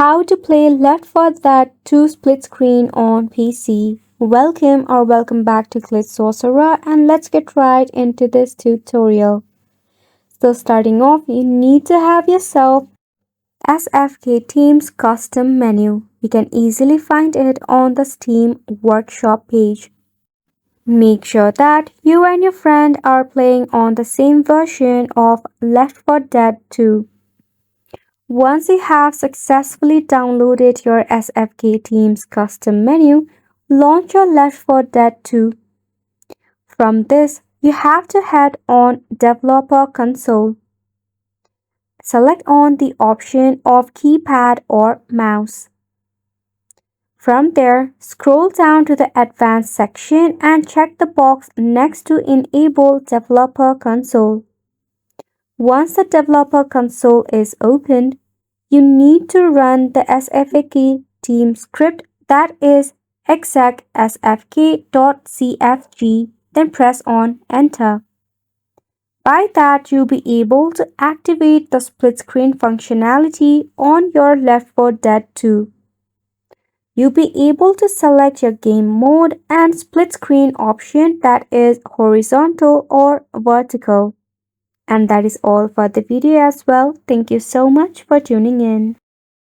How to play Left 4 Dead 2 split screen on PC. Welcome back to Glitch Sorcerer, and let's get right into this tutorial. So starting off, you need to have yourself SFK Team's custom menu. You can easily find it on the Steam Workshop page. Make sure that you and your friend are playing on the same version of Left 4 Dead 2. Once you have successfully downloaded your SFK Team's custom menu, launch your Left 4 Dead 2. From this, you have to head on Developer Console. Select on the option of keypad or mouse. From there, scroll down to the Advanced section and check the box next to Enable Developer Console. Once the Developer Console is opened, you need to run the SFK team script, that is exec sfk.cfg, then press on enter. By that, you'll be able to activate the split screen functionality on your Left 4 Dead 2. You'll be able to select your game mode and split screen option, that is horizontal or vertical. And that is all for the video as well. Thank you so much for tuning in.